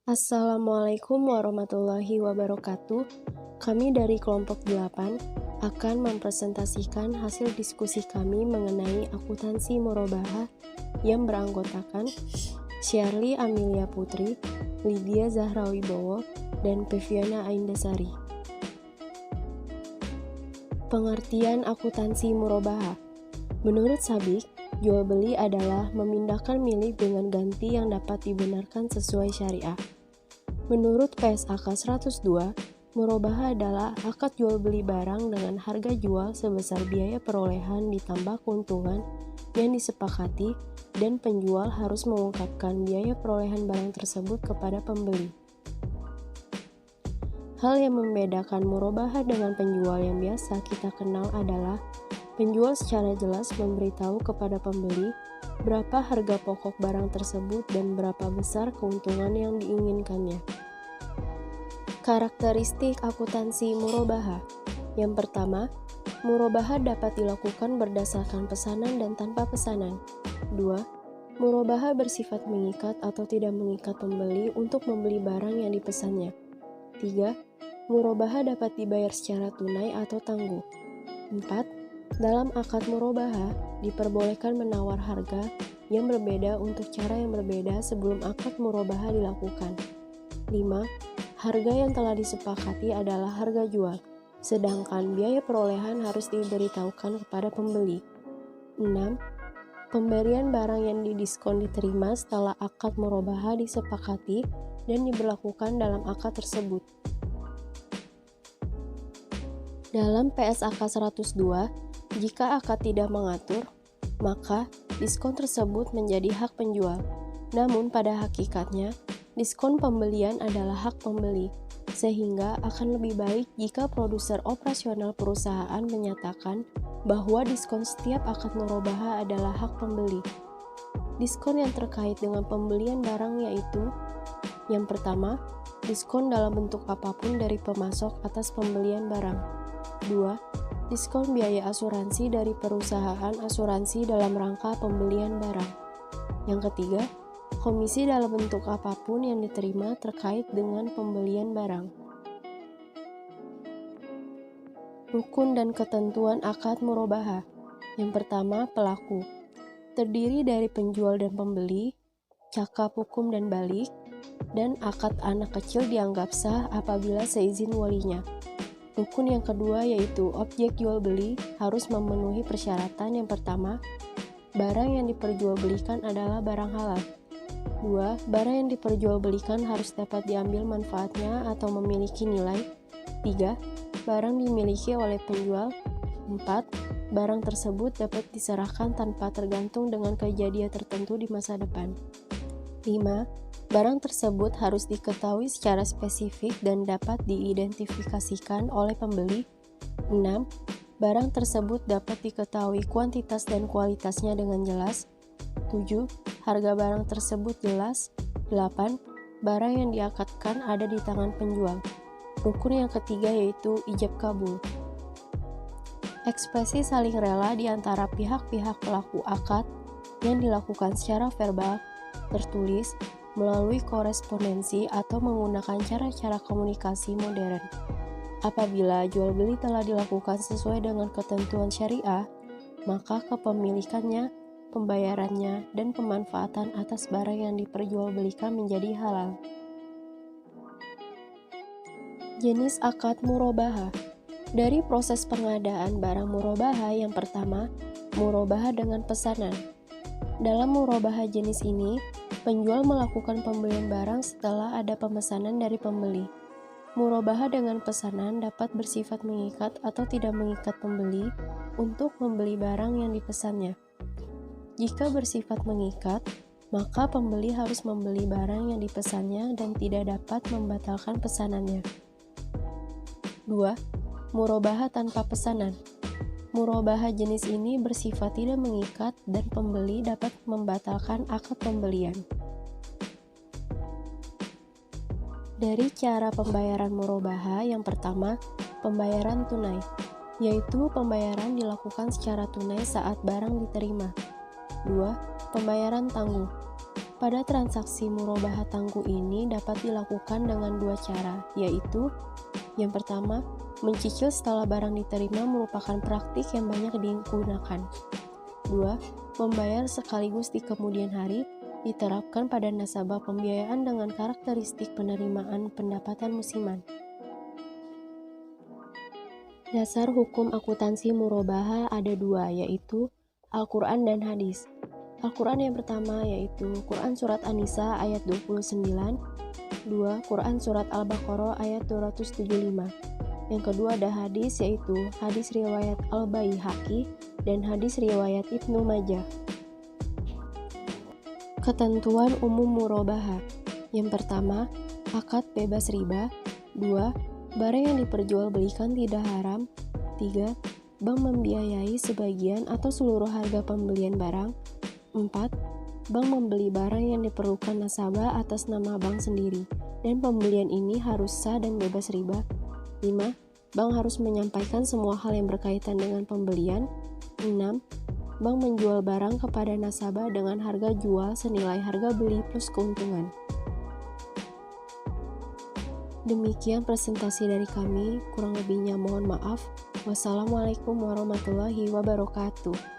Assalamualaikum warahmatullahi wabarakatuh. Kami dari kelompok 8 akan mempresentasikan hasil diskusi kami mengenai akuntansi murabahah yang beranggotakan Syarli Amelia Putri, Lydia Zahra Wibowo, dan Peviana Aindasari. Pengertian akuntansi murabahah. Menurut Sabik, jual beli adalah memindahkan milik dengan ganti yang dapat dibenarkan sesuai syariah. Menurut PSAK 102, murabahah adalah akad jual beli barang dengan harga jual sebesar biaya perolehan ditambah keuntungan yang disepakati dan penjual harus mengungkapkan biaya perolehan barang tersebut kepada pembeli. Hal yang membedakan murabahah dengan penjual yang biasa kita kenal adalah penjual secara jelas memberitahu kepada pembeli berapa harga pokok barang tersebut dan berapa besar keuntungan yang diinginkannya. Karakteristik akuntansi murabahah. Yang pertama, murabahah dapat dilakukan berdasarkan pesanan dan tanpa pesanan. 2. Murabahah bersifat mengikat atau tidak mengikat pembeli untuk membeli barang yang dipesannya. 3. Murabahah dapat dibayar secara tunai atau tangguh. 4. Dalam akad murabahah, diperbolehkan menawar harga yang berbeda untuk cara yang berbeda sebelum akad murabahah dilakukan. 5. Harga yang telah disepakati adalah harga jual, sedangkan biaya perolehan harus diberitahukan kepada pembeli. 6. Pemberian barang yang didiskon diterima setelah akad murabahah disepakati dan diberlakukan dalam akad tersebut. Dalam PSAK 102, jika akad tidak mengatur, maka diskon tersebut menjadi hak penjual. Namun pada hakikatnya, diskon pembelian adalah hak pembeli, sehingga akan lebih baik jika produser operasional perusahaan menyatakan bahwa diskon setiap akad murabahah adalah hak pembeli. Diskon yang terkait dengan pembelian barang yaitu: yang pertama, diskon dalam bentuk apapun dari pemasok atas pembelian barang. 2. Diskon biaya asuransi dari perusahaan asuransi dalam rangka pembelian barang. Yang ketiga, komisi dalam bentuk apapun yang diterima terkait dengan pembelian barang. Rukun dan ketentuan akad murabahah. Yang pertama, pelaku. Terdiri dari penjual dan pembeli, cakap hukum dan balik, dan akad anak kecil dianggap sah apabila seizin walinya. Rukun yang kedua yaitu objek jual beli harus memenuhi persyaratan. Yang pertama, barang yang diperjualbelikan adalah barang halal. 2. Barang yang diperjualbelikan harus dapat diambil manfaatnya atau memiliki nilai. 3. Barang dimiliki oleh penjual. 4. Barang tersebut dapat diserahkan tanpa tergantung dengan kejadian tertentu di masa depan. 5. Barang tersebut harus diketahui secara spesifik dan dapat diidentifikasikan oleh pembeli. 6. Barang tersebut dapat diketahui kuantitas dan kualitasnya dengan jelas. 7. Harga barang tersebut jelas. 8. Barang yang diakadkan ada di tangan penjual. Rukun yang ketiga yaitu ijab kabul. Ekspresi saling rela di antara pihak-pihak pelaku akad yang dilakukan secara verbal, tertulis, melalui korespondensi atau menggunakan cara-cara komunikasi modern. Apabila jual beli telah dilakukan sesuai dengan ketentuan syariah, maka kepemilikannya, pembayarannya, dan pemanfaatan atas barang yang diperjualbelikan menjadi halal. Jenis akad murabahah. Dari proses pengadaan barang murabahah, yang pertama, murabahah dengan pesanan. Dalam murabahah jenis ini, penjual melakukan pembelian barang setelah ada pemesanan dari pembeli. Murabahah dengan pesanan dapat bersifat mengikat atau tidak mengikat pembeli untuk membeli barang yang dipesannya. Jika bersifat mengikat, maka pembeli harus membeli barang yang dipesannya dan tidak dapat membatalkan pesanannya. 2. Murabahah tanpa pesanan. Murabahah jenis ini bersifat tidak mengikat dan pembeli dapat membatalkan akad pembelian. Dari cara pembayaran murabahah, yang pertama, pembayaran tunai, yaitu pembayaran dilakukan secara tunai saat barang diterima. 2. Pembayaran tangguh. Pada transaksi murabahah tangguh ini dapat dilakukan dengan dua cara, yaitu yang pertama, mencicil setelah barang diterima merupakan praktik yang banyak digunakan. 2. Membayar sekaligus di kemudian hari diterapkan pada nasabah pembiayaan dengan karakteristik penerimaan pendapatan musiman. Dasar hukum akuntansi murabahah ada dua, yaitu Al-Quran dan hadis. Al-Quran yang pertama yaitu Quran Surat An-Nisa ayat 29, 2. Quran Surat Al-Baqarah ayat 275. Yang kedua ada hadis yaitu hadis riwayat Al-Baihaqi dan hadis riwayat Ibnu Majah. Ketentuan umum murabahah. Yang pertama, akad bebas riba. 2. Barang yang diperjualbelikan tidak haram. 3. Bank membiayai sebagian atau seluruh harga pembelian barang. 4. Bank membeli barang yang diperlukan nasabah atas nama bank sendiri, dan pembelian ini harus sah dan bebas riba. 5. Bank harus menyampaikan semua hal yang berkaitan dengan pembelian. 6. Bank menjual barang kepada nasabah dengan harga jual senilai harga beli plus keuntungan. Demikian presentasi dari kami, kurang lebihnya mohon maaf. Wassalamualaikum warahmatullahi wabarakatuh.